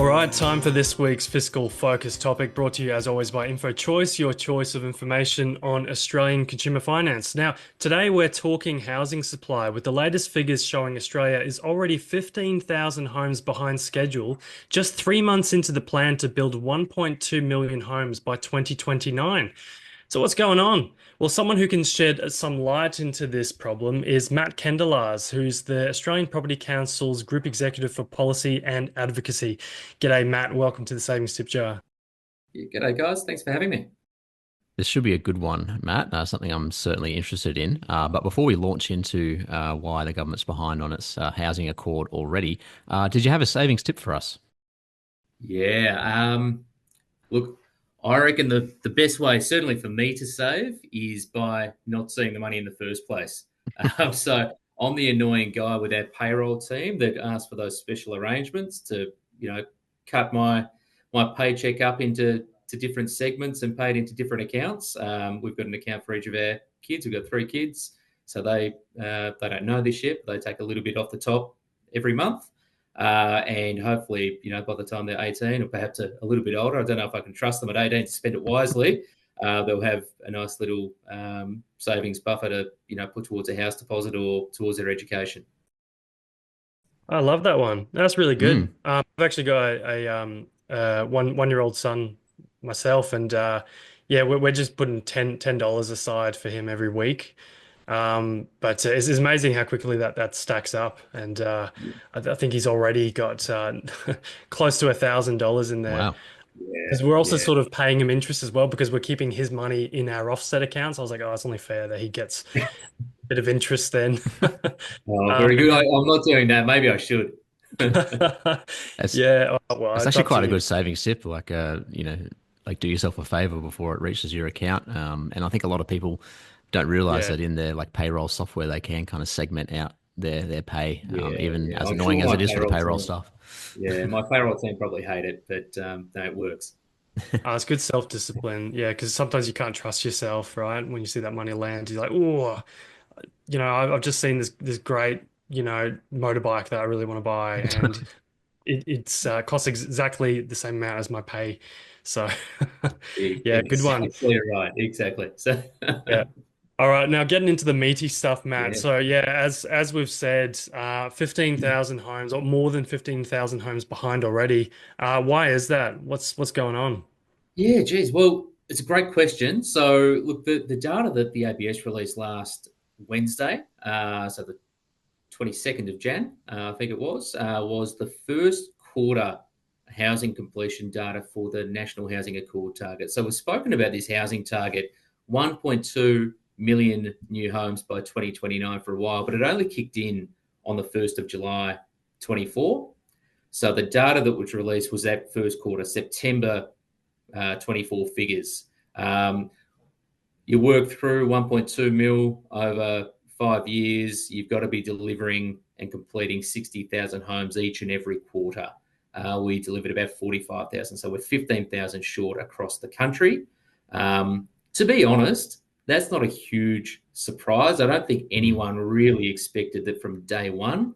All right, time for this week's fiscal focus topic, brought to you as always by InfoChoice, your choice of information on Australian consumer finance. Now, today we're talking housing supply, with the latest figures showing Australia is already 15,000 homes behind schedule, just 3 months into the plan to build 1.2 million homes by 2029. So what's going on? Well, someone who can shed some light into this problem is Matt Kandelaars, who's the Australian Property Council's Group Executive for Policy and Advocacy. G'day, Matt. Welcome to the Savings Tip Jar. Yeah, g'day, guys. Thanks for having me. This should be a good one, Matt. Something I'm certainly interested in. But before we launch into why the government's behind on its housing accord already, did you have a savings tip for us? Yeah. Look, I reckon the best way, certainly for me to save, is by not seeing the money in the first place. So I'm the annoying guy with our payroll team that asks for those special arrangements to, cut my paycheck up into different segments and pay it into different accounts. We've got an account for each of our kids. We've got 3 kids, so they don't know this yet, but they take a little bit off the top every month. And hopefully, by the time they're 18 or perhaps a little bit older, I don't know if I can trust them at 18 to spend it wisely. They'll have a nice little savings buffer to, put towards a house deposit or towards their education. I love that one. That's really good. Mm. I've actually got a one-year-old son myself, and yeah, we're just putting $10 aside for him every week. But it's amazing how quickly that stacks up, and I think he's already got close to $1,000 in there. Wow. Because we're also sort of paying him interest as well, because we're keeping his money in our offset accounts. I was like, oh, it's only fair that he gets a bit of interest then. Oh, Uh, very good. I'm not doing that. Maybe I should. That's yeah, well, that's it's actually up to quite a you. good savings tip. Like do yourself a favor before it reaches your account. And I think a lot of people don't realize Yeah, that in their like payroll software, they can kind of segment out their pay, even Yeah. as I'm sure annoying as my it is for the payroll payroll team, stuff. yeah, my payroll team probably hate it, but no, it works. it's good self-discipline. Yeah, because sometimes you can't trust yourself, right? When you see that money land, you're like, oh, I've just seen this great, motorbike that I really want to buy, and it's costs exactly the same amount as my pay. So, yeah, good one. Exactly right. Exactly. So, Yeah. All right, now getting into the meaty stuff, Matt. yeah. So yeah, as we've said, 15,000 homes, or more than 15,000 homes behind already. Why is that? What's going on? Yeah, geez. Well, it's a great question. So, look, the data that the ABS released last Wednesday, so the 22nd of Jan, I think it was the first quarter housing completion data for the National Housing Accord target. So, we've spoken about this housing target, 1.2 million new homes by 2029 for a while, but it only kicked in on the 1st of July 24. So, the data that was released was that first quarter, September 24 figures. Um, you work through 1.2 mil over 5 years, you've got to be delivering and completing 60,000 homes each and every quarter. We delivered about 45,000, so we're 15,000 short across the country. To be honest, that's not a huge surprise. I don't think anyone really expected that from day one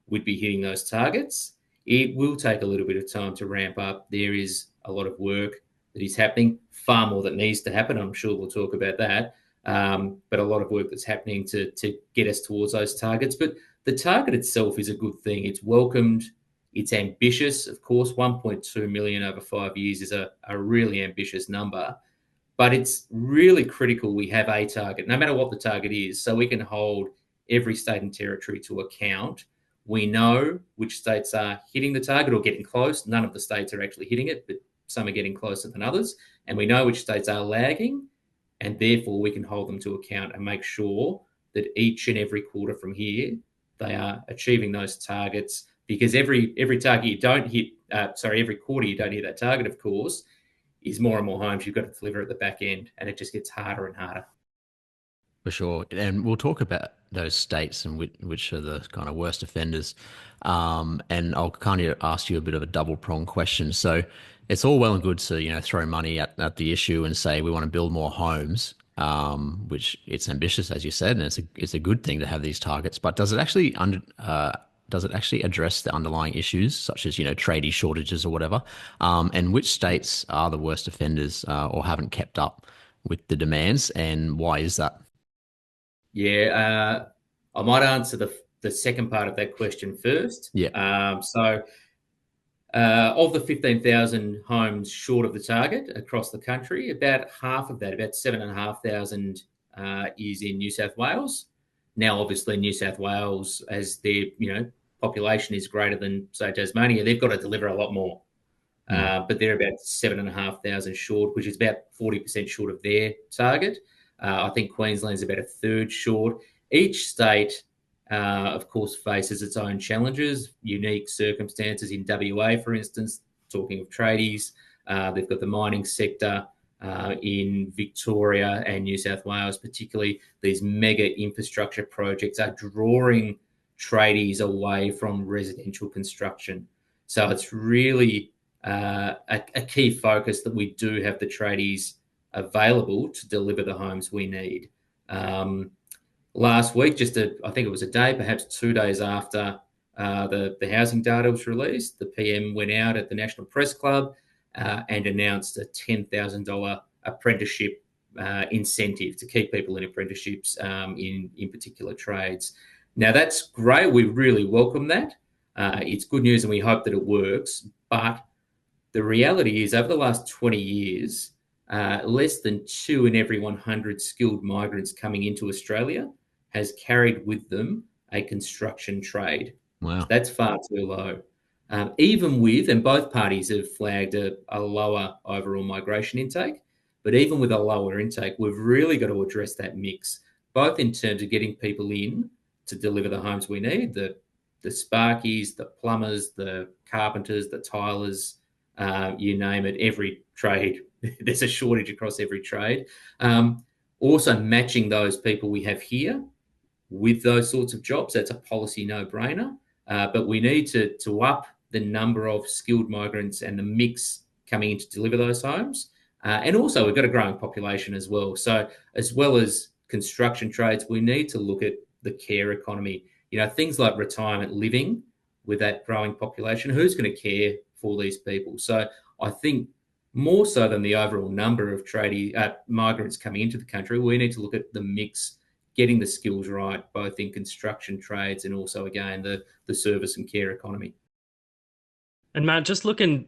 we'd be hitting those targets. It will take a little bit of time to ramp up. There is a lot of work that is happening, far more that needs to happen. I'm sure we'll talk about that. But a lot of work that's happening to get us towards those targets. But the target itself is a good thing. It's welcomed. It's ambitious. Of course, 1.2 million over 5 years is a really ambitious number. But it's really critical we have a target, no matter what the target is, so we can hold every state and territory to account. We know which states are hitting the target or getting close. None of the states are actually hitting it, but some are getting closer than others. And we know which states are lagging, and therefore we can hold them to account and make sure that each and every quarter from here, they are achieving those targets. Because every target you don't hit, every quarter you don't hit that target, of course, is more and more homes you've got to deliver at the back end, and it just gets harder and harder. For sure. And we'll talk about those states and which are the kind of worst offenders. And I'll kind of ask you a bit of a double prong question. So it's all well and good to, throw money at the issue and say we want to build more homes, which it's ambitious, as you said, and it's a good thing to have these targets. But does it actually does it actually address the underlying issues, such as, tradie shortages or whatever? And which states are the worst offenders or haven't kept up with the demands, and why is that? Yeah, I might answer the second part of that question first. Yeah. Of the 15,000 homes short of the target across the country, about half of that, about 7,500, is in New South Wales. Now, obviously, New South Wales, as their population is greater than, say, Tasmania, they've got to deliver a lot more. But they're about 7,500 short, which is about 40% short of their target. I think Queensland's about a third short. Each state, of course, faces its own challenges, unique circumstances. In WA, for instance, talking of tradies, they've got the mining sector. In Victoria and New South Wales, particularly, these mega infrastructure projects are drawing tradies away from residential construction. So it's really a key focus that we do have the tradies available to deliver the homes we need. Last week, I think it was a day, perhaps 2 days after the housing data was released, the PM went out at the National Press Club and announced a $10,000 apprenticeship incentive to keep people in apprenticeships in particular trades. Now, that's great. We really welcome that. It's good news and we hope that it works. But the reality is, over the last 20 years, less than 2 in every 100 skilled migrants coming into Australia has carried with them a construction trade. Wow. So that's far too low. Even with, and both parties have flagged a lower overall migration intake, but even with a lower intake, we've really got to address that mix, both in terms of getting people in to deliver the homes we need, the sparkies, the plumbers, the carpenters, the tilers, you name it, every trade. There's a shortage across every trade. Also matching those people we have here with those sorts of jobs. That's a policy no-brainer. But we need to up the number of skilled migrants and the mix coming in to deliver those homes. And also we've got a growing population as well. So as well as construction trades, we need to look at the care economy. Things like retirement living with that growing population. Who's going to care for these people? So I think more so than the overall number of migrants coming into the country, we need to look at the mix, getting the skills right, both in construction trades and also, again, the service and care economy. And Matt, just looking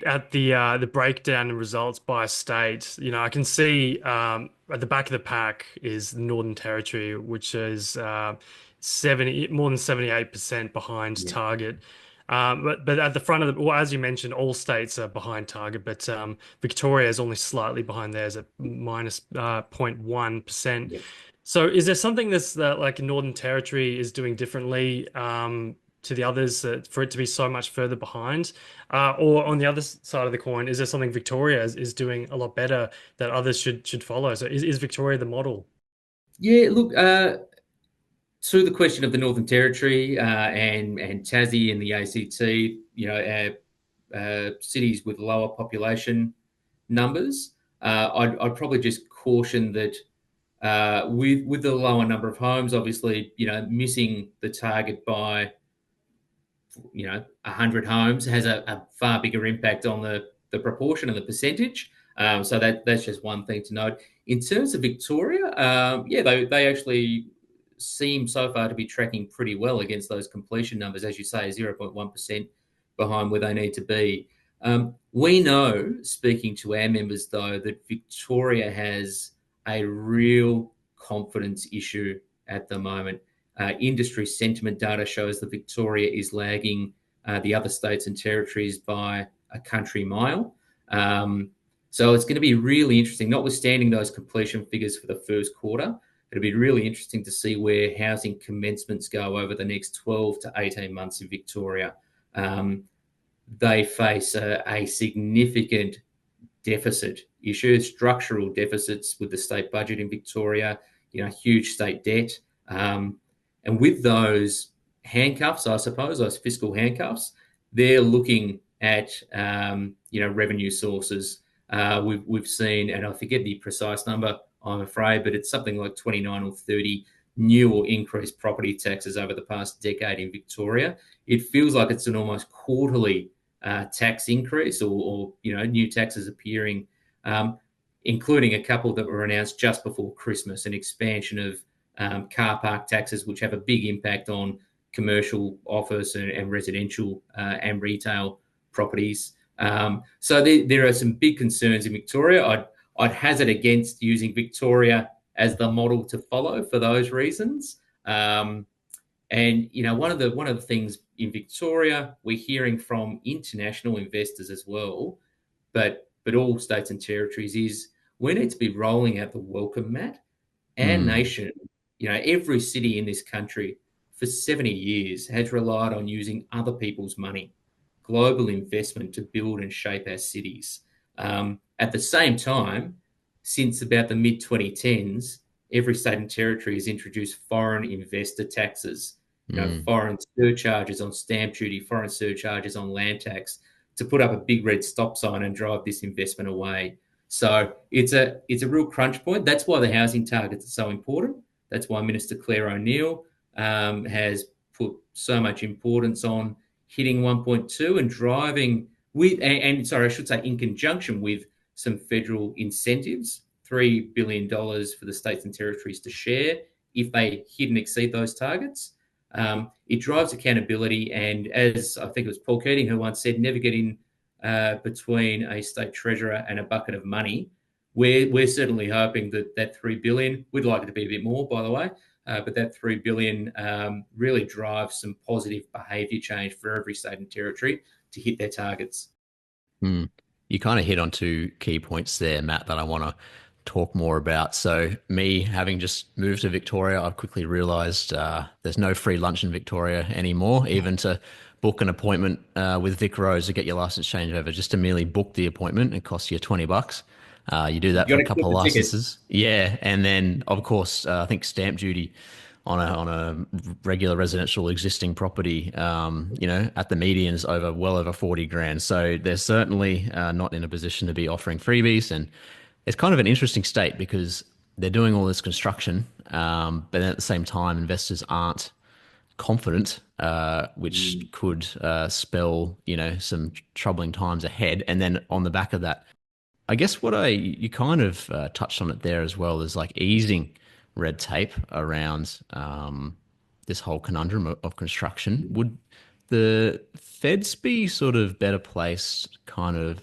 at the breakdown and results by state, I can see at the back of the pack is the Northern Territory, which is 70 more than 78% behind target. But at the front of well, as you mentioned, all states are behind target, but Victoria is only slightly behind theirs at minus 0.1%. Yep. So is there something that's like Northern Territory is doing differently to the others for it to be so much further behind? Or on the other side of the coin, is there something Victoria is doing a lot better that others should follow? So is Victoria the model? Yeah, look, to the question of the Northern Territory and Tassie and the ACT, cities with lower population numbers, I'd probably just caution that with the lower number of homes, obviously, missing the target by 100 homes has a far bigger impact on the proportion and the percentage. So that's just one thing to note. In terms of Victoria, they actually seem so far to be tracking pretty well against those completion numbers, as you say, 0.1% behind where they need to be. We know, speaking to our members, though, that Victoria has a real confidence issue at the moment. Industry sentiment data shows that Victoria is lagging the other states and territories by a country mile. So it's going to be really interesting, notwithstanding those completion figures for the first quarter. It'll be really interesting to see where housing commencements go over the next 12 to 18 months in Victoria. They face a significant deficit issue, structural deficits with the state budget in Victoria, huge state debt. And with those handcuffs, I suppose, those fiscal handcuffs, they're looking at, revenue sources. We've seen, and I forget the precise number, I'm afraid, but it's something like 29 or 30 new or increased property taxes over the past decade in Victoria. It feels like it's an almost quarterly tax increase, or new taxes appearing, including a couple that were announced just before Christmas, an expansion of car park taxes, which have a big impact on commercial, office, and residential and retail properties. So there are some big concerns in Victoria. I'd hazard against using Victoria as the model to follow for those reasons. And one of the things in Victoria, we're hearing from international investors as well, but all states and territories, is we need to be rolling out the welcome mat. Our nation, every city in this country for 70 years has relied on using other people's money, global investment, to build and shape our cities. At the same time, since about the mid-2010s, every state and territory has introduced foreign investor taxes, foreign surcharges on stamp duty, foreign surcharges on land tax, to put up a big red stop sign and drive this investment away. So it's a real crunch point. That's why the housing targets are so important. That's why Minister Claire O'Neill has put so much importance on hitting 1.2 and driving with, I should say, in conjunction with some federal incentives, $3 billion for the states and territories to share if they hit and exceed those targets. It drives accountability, and as I think it was Paul Keating who once said, never get in between a state treasurer and a bucket of money. We're certainly hoping that $3 billion, we'd like it to be a bit more, by the way, but that $3 billion really drives some positive behaviour change for every state and territory to hit their targets. You kind of hit on two key points there, Matt, that I want to talk more about. So me having just moved to Victoria, I've quickly realised there's no free lunch in Victoria anymore, even to book an appointment with Vic Rose to get your license changed over. Just to merely book the appointment, it costs you $20. You do that for a couple of licenses. Yeah. And then, of course, I think stamp duty on a regular residential existing property, at the median is well over 40 grand. So they're certainly not in a position to be offering freebies. And it's kind of an interesting state because they're doing all this construction, but then at the same time, investors aren't confident, which could spell, some troubling times ahead. And then on the back of that, I guess you kind of touched on it there as well, is like easing red tape around this whole conundrum of construction. Would the feds be sort of better placed, kind of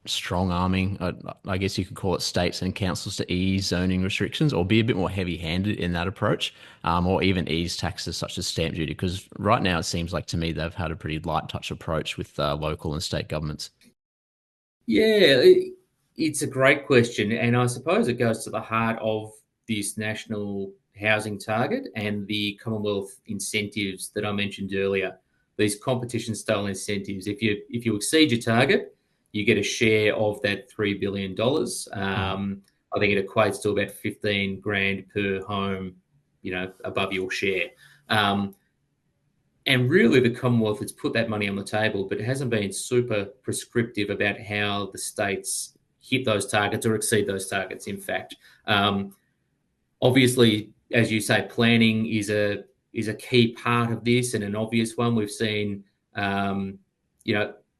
strong arming, I guess you could call it, states and councils to ease zoning restrictions, or be a bit more heavy handed in that approach, or even ease taxes such as stamp duty? Because right now it seems like to me they've had a pretty light touch approach with local and state governments. Yeah, it's a great question. And I suppose it goes to the heart of this national housing target and the Commonwealth incentives that I mentioned earlier. These competition style incentives. If you exceed your target, you get a share of that $3 billion. I think it equates to about 15 grand per home, above your share. And really the Commonwealth has put that money on the table, but it hasn't been super prescriptive about how the states hit those targets or exceed those targets, in fact. Obviously, as you say, planning is a key part of this, and an obvious one. We've seen,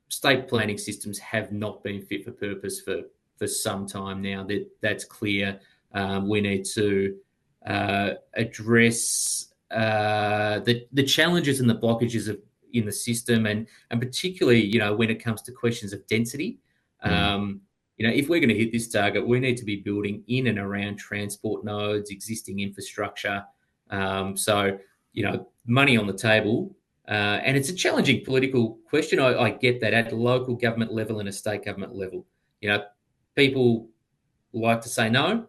state planning systems have not been fit for purpose for some time now. That's clear. We need to address the challenges and the blockages in the system, and particularly, when it comes to questions of density. If we're going to hit this target, we need to be building in and around transport nodes, existing infrastructure. So, money on the table. And it's a challenging political question. I get that at the local government level and a state government level. People like to say no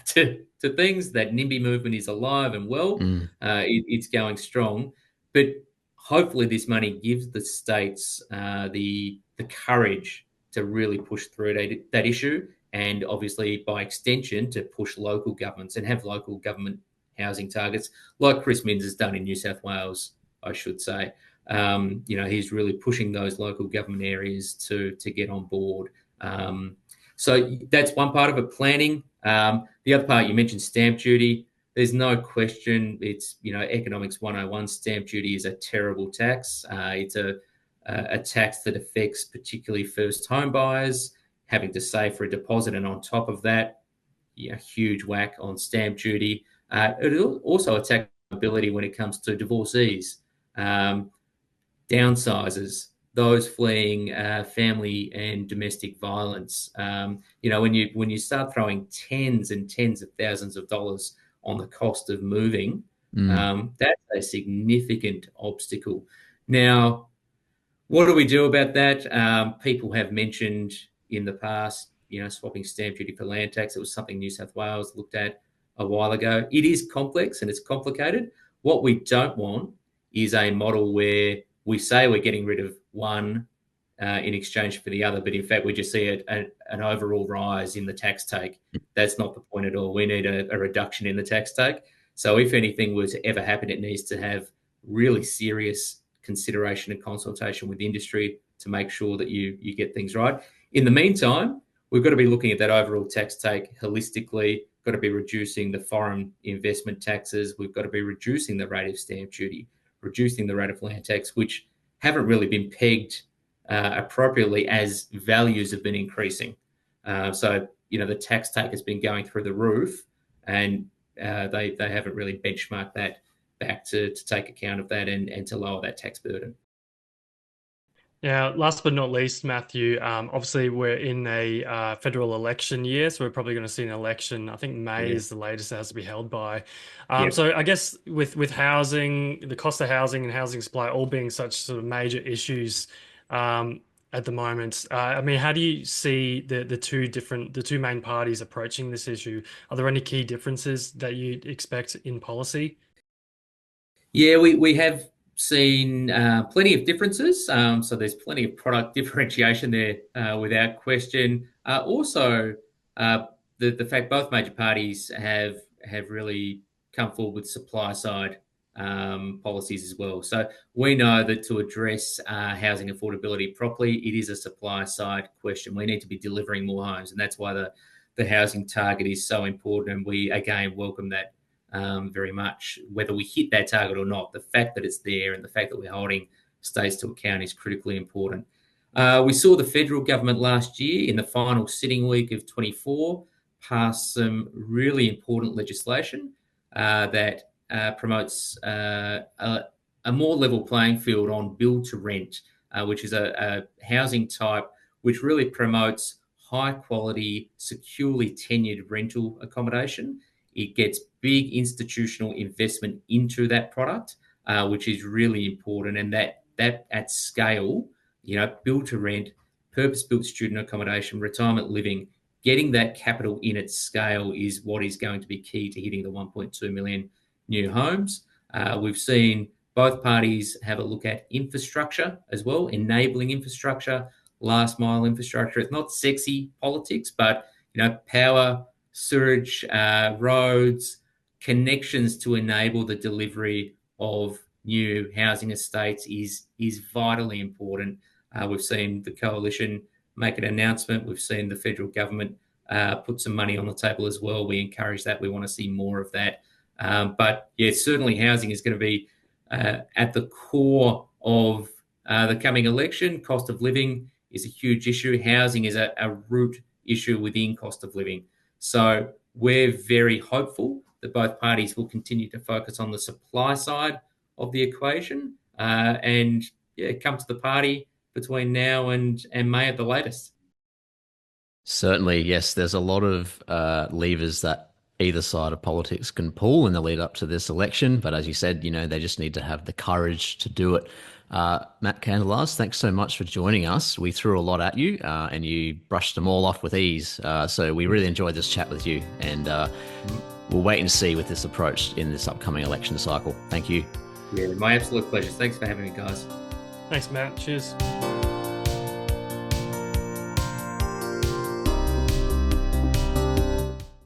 to things. That NIMBY movement is alive and well. It's going strong. But hopefully this money gives the states the courage to really push through that issue, and obviously by extension to push local governments and have local government housing targets like Chris Minns has done in New South Wales, I should say. He's really pushing those local government areas to get on board. So that's one part of it, planning. The other part, you mentioned stamp duty. there's no question. It's, economics 101. Stamp duty is a terrible tax. It's a tax that affects particularly first home buyers having to save for a deposit, and on top of that, huge whack on stamp duty. It also attacks ability when it comes to divorcees, downsizers, those fleeing family and domestic violence. When you start throwing tens and tens of thousands of dollars on the cost of moving, that's a significant obstacle. Now, what do we do about that? People have mentioned in the past, swapping stamp duty for land tax. It was something New South Wales looked at a while ago. It is complex and it's complicated. What we don't want is a model where we say we're getting rid of one in exchange for the other, but in fact we just see an overall rise in the tax take. That's not the point at all. We need a reduction in the tax take. So if anything were to ever happen, it needs to have really serious consideration and consultation with industry to make sure that you get things right. In the meantime, we've got to be looking at that overall tax take holistically, got to be reducing the foreign investment taxes. We've got to be reducing the rate of stamp duty, reducing the rate of land tax, which haven't really been pegged appropriately as values have been increasing. So the tax take has been going through the roof, and they haven't really benchmarked that back to take account of that and to lower that tax burden. Now, last but not least, Matthew, obviously we're in a federal election year, so we're probably going to see an election. I think May is the latest it has to be held by. So I guess with housing, the cost of housing and housing supply all being such sort of major issues at the moment, how do you see the two main parties approaching this issue? Are there any key differences that you'd expect in policy? Yeah, we have seen plenty of differences. So there's plenty of product differentiation there, without question. Also, the fact both major parties have really come forward with supply side policies as well. So we know that to address housing affordability properly, it is a supply side question. We need to be delivering more homes, and that's why the housing target is so important. And we again welcome that very much. Whether we hit that target or not, the fact that it's there and the fact that we're holding states to account is critically important. We saw the federal government last year in the final sitting week of 24 pass some really important legislation that promotes a more level playing field on build to rent, which is a housing type which really promotes high quality, securely tenured rental accommodation. It gets big institutional investment into that product, which is really important. And that at scale, build to rent, purpose-built student accommodation, retirement living, getting that capital in at scale is what is going to be key to hitting the 1.2 million new homes. We've seen both parties have a look at infrastructure as well, enabling infrastructure, last mile infrastructure. It's not sexy politics, but power, sewage, roads, connections to enable the delivery of new housing estates is vitally important. We've seen the coalition make an announcement. We've seen the federal government put some money on the table as well. We encourage that. We want to see more of that. But yeah, certainly housing is going to be at the core of the coming election. Cost of living is a huge issue. Housing is a root issue within cost of living. So we're very hopeful that both parties will continue to focus on the supply side of the equation and come to the party between now and May at the latest. Certainly, yes. There's a lot of levers that either side of politics can pull in the lead up to this election. But as you said, they just need to have the courage to do it. Matt Kandelaars, thanks so much for joining us. We threw a lot at you and you brushed them all off with ease. So we really enjoyed this chat with you, and we'll wait and see with this approach in this upcoming election cycle. Thank you. Yeah, my absolute pleasure. Thanks for having me, guys. Thanks, Matt. Cheers.